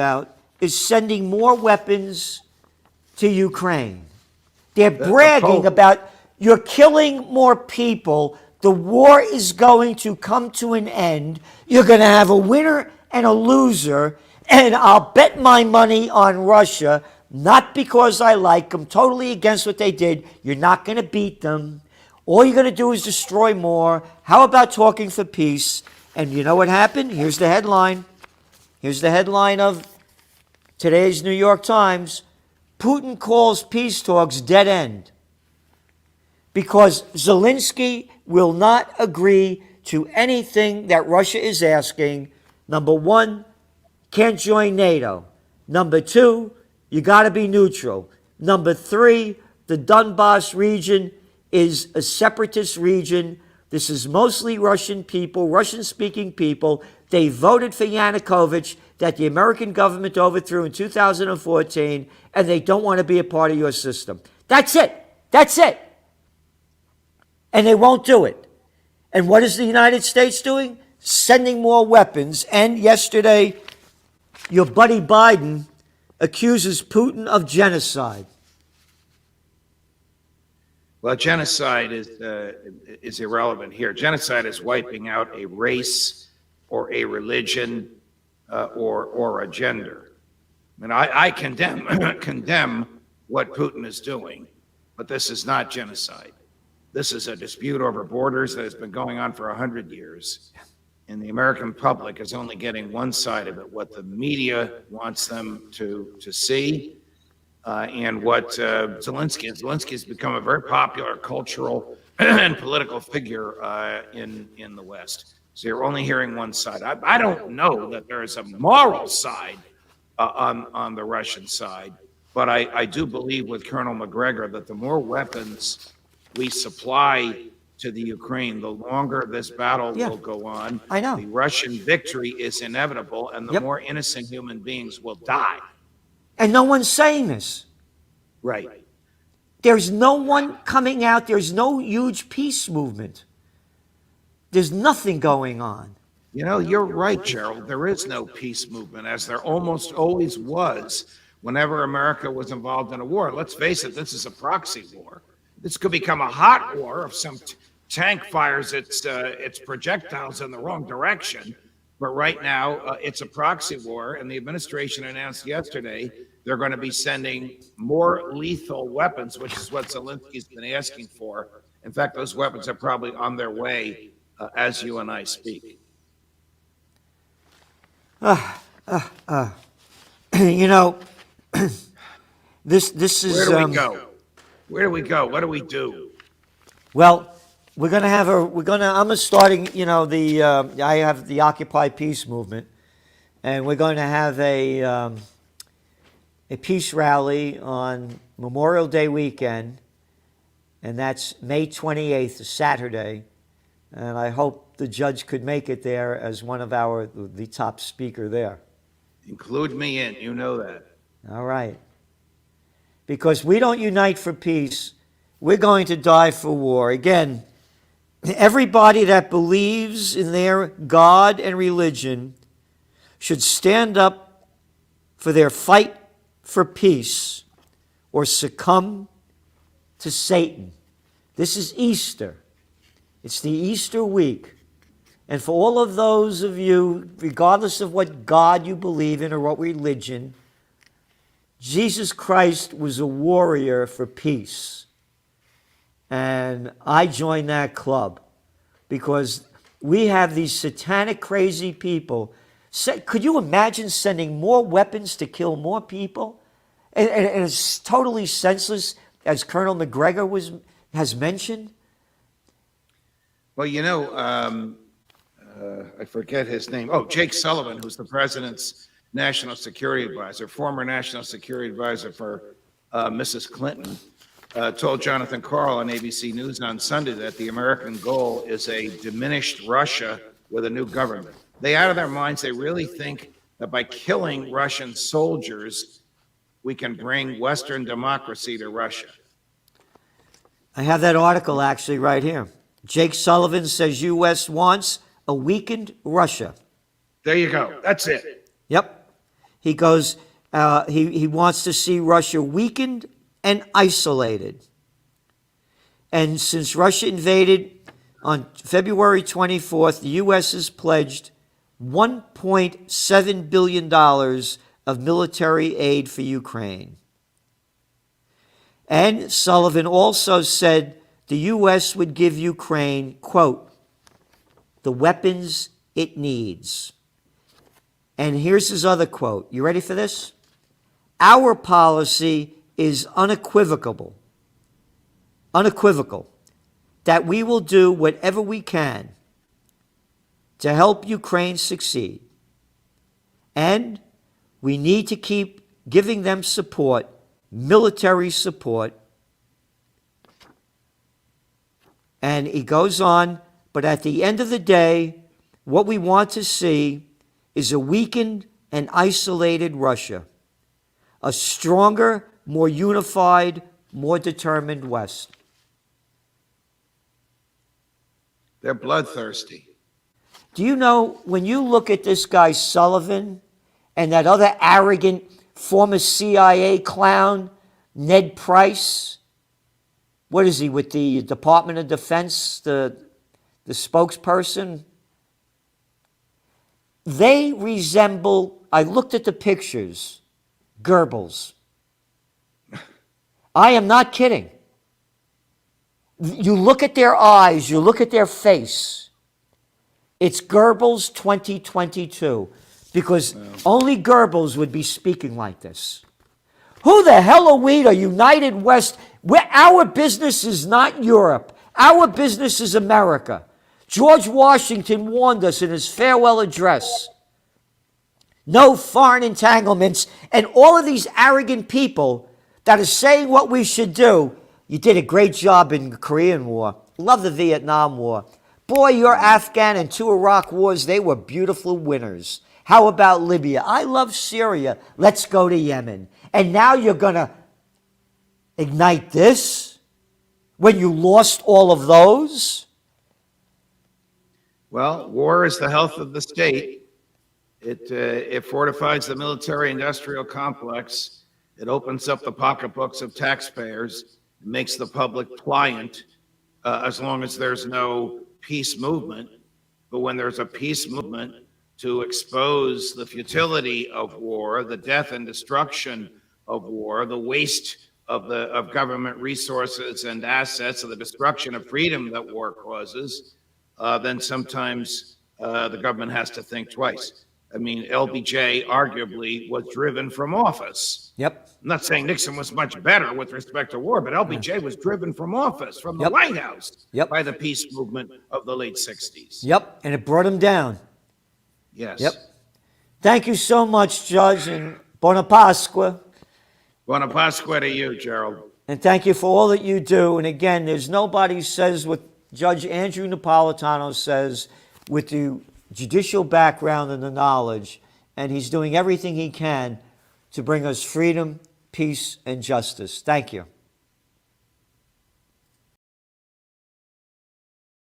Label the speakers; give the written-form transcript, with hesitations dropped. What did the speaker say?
Speaker 1: about is sending more weapons to Ukraine. They're bragging about you're killing more people. The war is going to come to an end. You're going to have a winner and a loser. And I'll bet my money on Russia, not because I like them, totally against what they did. You're not going to beat them. All you're going to do is destroy more. How about talking for peace? And you know what happened? Here's the headline. Here's the headline of today's New York Times. Putin calls peace talks dead end because Zelensky will not agree to anything that Russia is asking. Number one, can't join NATO. Number two, you got to be neutral. Number three, the Donbass region is a separatist region. This is mostly Russian people, Russian-speaking people. They voted for Yanukovych that the American government overthrew in 2014, and they don't want to be a part of your system. That's it. That's it. And they won't do it. And what is the United States doing? Sending more weapons. And yesterday, your buddy Biden accuses Putin of genocide.
Speaker 2: Well, genocide is irrelevant here. Genocide is wiping out a race or a religion or a gender. And I condemn what Putin is doing, but this is not genocide. This is a dispute over borders that has been going on for 100 years. And the American public is only getting one side of it, what the media wants them to see, and what Zelensky has become a very popular cultural and political figure in the West. So you're only hearing one side. I don't know that there is a moral side on the Russian side, but I do believe with Colonel McGregor that the more weapons we supply to the Ukraine, the longer this battle will go on.
Speaker 1: I know.
Speaker 2: The Russian victory is inevitable, and the more innocent human beings will die.
Speaker 1: And no one's saying this.
Speaker 2: Right.
Speaker 1: There's no one coming out. There's no huge peace movement. There's nothing going on.
Speaker 2: You know, you're right, Gerald. There is no peace movement, as there almost always was whenever America was involved in a war. Let's face it, this is a proxy war. This could become a hot war if some tank fires its projectiles in the wrong direction. But right now, it's a proxy war, and the administration announced yesterday they're going to be sending more lethal weapons, which is what Zelensky's been asking for. In fact, those weapons are probably on their way as you and I speak.
Speaker 1: You know, this is...
Speaker 2: Where do we go? Where do we go? What do we do?
Speaker 1: Well, I'm starting, you know, I have the Occupy Peace movement, and we're going to have a peace rally on Memorial Day weekend, and that's May 28th, Saturday, and I hope the judge could make it there as one of the top speaker there.
Speaker 2: Include me in, you know that.
Speaker 1: All right. Because we don't unite for peace, we're going to die for war. Again, everybody that believes in their God and religion should stand up for their fight for peace or succumb to Satan. This is Easter. It's the Easter week. And for all of those of you, regardless of what God you believe in or what religion, Jesus Christ was a warrior for peace. And I joined that club because we have these satanic, crazy people. Could you imagine sending more weapons to kill more people? And it's totally senseless, as Colonel McGregor has mentioned.
Speaker 2: Well, you know, I forget his name. Oh, Jake Sullivan, who's the president's national security advisor, former national security advisor for Mrs. Clinton, told Jonathan Karl on ABC News on Sunday that the American goal is a diminished Russia with a new government. They out of their minds, they really think that by killing Russian soldiers, we can bring Western democracy to Russia.
Speaker 1: I have that article actually right here. Jake Sullivan says U.S. wants a weakened Russia.
Speaker 2: There you go. That's it.
Speaker 1: Yep. He goes, he wants to see Russia weakened and isolated. And since Russia invaded on February 24th, the U.S. has pledged $1.7 billion of military aid for Ukraine. And Sullivan also said the U.S. would give Ukraine, quote, the weapons it needs. And here's his other quote. You ready for this? Our policy is unequivocal, that we will do whatever we can to help Ukraine succeed. And we need to keep giving them support, military support. And he goes on, but at the end of the day, what we want to see is a weakened and isolated Russia, a stronger, more unified, more determined West.
Speaker 2: They're bloodthirsty.
Speaker 1: Do you know, when you look at this guy Sullivan and that other arrogant former CIA clown, Ned Price, what is he with the Department of Defense, the spokesperson? They resemble, I looked at the pictures, Goebbels. I am not kidding. You look at their eyes, you look at their face. It's Goebbels 2022, because only Goebbels would be speaking like this. Who the hell are we, the United West? Our business is not Europe. Our business is America. George Washington warned us in his farewell address. No foreign entanglements. And all of these arrogant people that are saying what we should do. You did a great job in the Korean War. Love the Vietnam War. Boy, your Afghan and 2 Iraq wars, they were beautiful winners. How about Libya? I love Syria. Let's go to Yemen. And now you're going to ignite this when you lost all of those?
Speaker 2: Well, war is the health of the state. It fortifies the military-industrial complex. It opens up the pocketbooks of taxpayers. It makes the public pliant as long as there's no peace movement. But when there's a peace movement to expose the futility of war, the death and destruction of war, the waste of government resources and assets, the destruction of freedom that war causes, then sometimes the government has to think twice. I mean, LBJ arguably was driven from office.
Speaker 1: Yep.
Speaker 2: I'm not saying Nixon was much better with respect to war, but LBJ was driven from office, from the White House, by the peace movement of the late 60s.
Speaker 1: Yep, and it brought him down.
Speaker 2: Yes.
Speaker 1: Yep. Thank you so much, Judge, and Buona Pasqua.
Speaker 2: Buona Pasqua to you, Gerald.
Speaker 1: And thank you for all that you do. And again, there's nobody who says what Judge Andrew Napolitano says with the judicial background and the knowledge, and he's doing everything he can to bring us freedom, peace, and justice. Thank you.